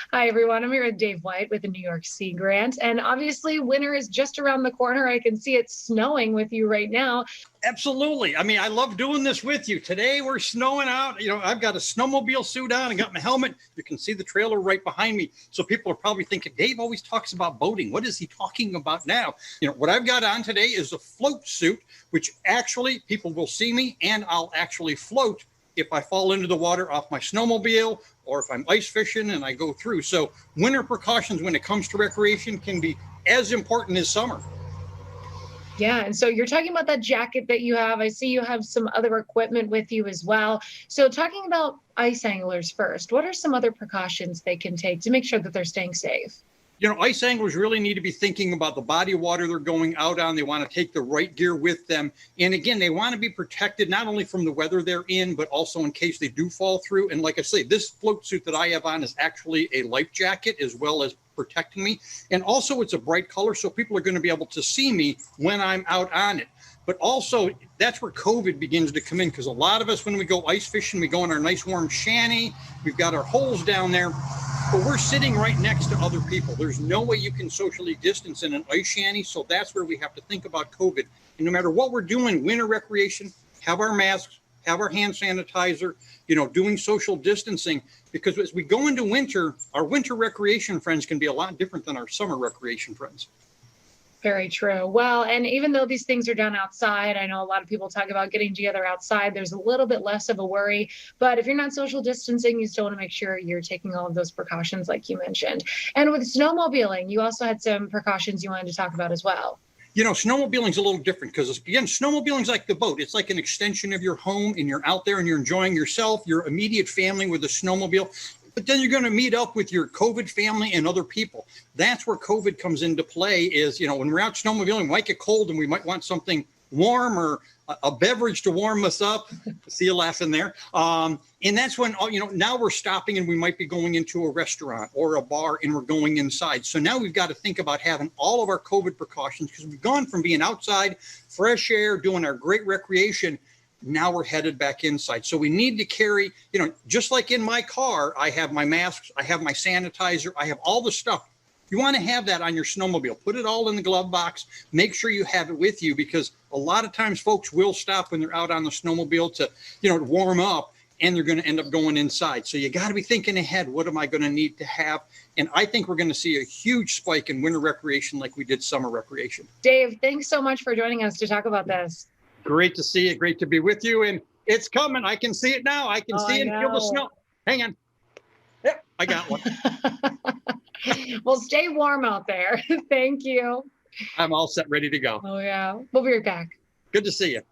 Hi, everyone. I'm here with Dave White with the New York Sea Grant. And obviously, winter is just around the corner. I can see it snowing with you right now. Absolutely. I mean, I love doing this with you. Today we're snowing out. I've got a snowmobile suit on and got my helmet. You can see the trailer right behind me. So people are probably thinking, Dave always talks about boating. What is he talking about now? What I've got on today is a float suit, which actually people will see me and I'll actually float if I fall into the water off my snowmobile or if I'm ice fishing and I go through. So winter precautions when it comes to recreation can be as important as summer. Yeah. And so you're talking about that jacket that you have. I see you have some other equipment with you as well. So, talking about ice anglers first, what are some other precautions they can take to make sure that they're staying safe? Ice anglers really need to be thinking about the body of water they're going out on. They want to take the right gear with them. And again, they want to be protected not only from the weather they're in, but also in case they do fall through. And like I say, this float suit that I have on is actually a life jacket as well as protecting me. And also it's a bright color, so people are going to be able to see me when I'm out on it. But also, that's where COVID begins to come in, because a lot of us, when we go ice fishing, we go in our nice warm shanty. We've got our holes down there, but we're sitting right next to other people. There's no way you can socially distance in an ice shanty. So that's where we have to think about COVID. And no matter what we're doing, winter recreation, have our masks, have our hand sanitizer, doing social distancing, because as we go into winter, our winter recreation friends can be a lot different than our summer recreation friends. Very true. Well, and even though these things are done outside, I know a lot of people talk about getting together outside. There's a little bit less of a worry. But if you're not social distancing, you still want to make sure you're taking all of those precautions like you mentioned. And with snowmobiling, you also had some precautions you wanted to talk about as well. Snowmobiling is a little different because, again, snowmobiling is like the boat. It's like an extension of your home, and you're out there and you're enjoying yourself, your immediate family with a snowmobile. But then you're going to meet up with your COVID family and other people. That's where COVID comes into play is, when we're out snowmobiling, we might get cold and we might want something warm or a beverage to warm us up. See you laughing there. And that's when, now we're stopping and we might be going into a restaurant or a bar and we're going inside. So now we've got to think about having all of our COVID precautions, because we've gone from being outside, fresh air, doing our great recreation. Now we're headed back inside. So we need to carry, just like in my car, I have my masks, I have my sanitizer, I have all the stuff. You want to have that on your snowmobile. Put it all in the glove box. Make sure you have it with you, because a lot of times folks will stop when they're out on the snowmobile to, to warm up, and they're going to end up going inside. So you got to be thinking ahead. What am I going to need to have? And I think we're going to see a huge spike in winter recreation like we did summer recreation. Dave, thanks so much for joining us to talk about this. Great to see you. Great to be with you. And it's coming. I can see it now. I can see and feel the snow. Hang on. Yep, I got one. Well, stay warm out there. Thank you. I'm all set, ready to go. Oh, yeah. We'll be right back. Good to see you.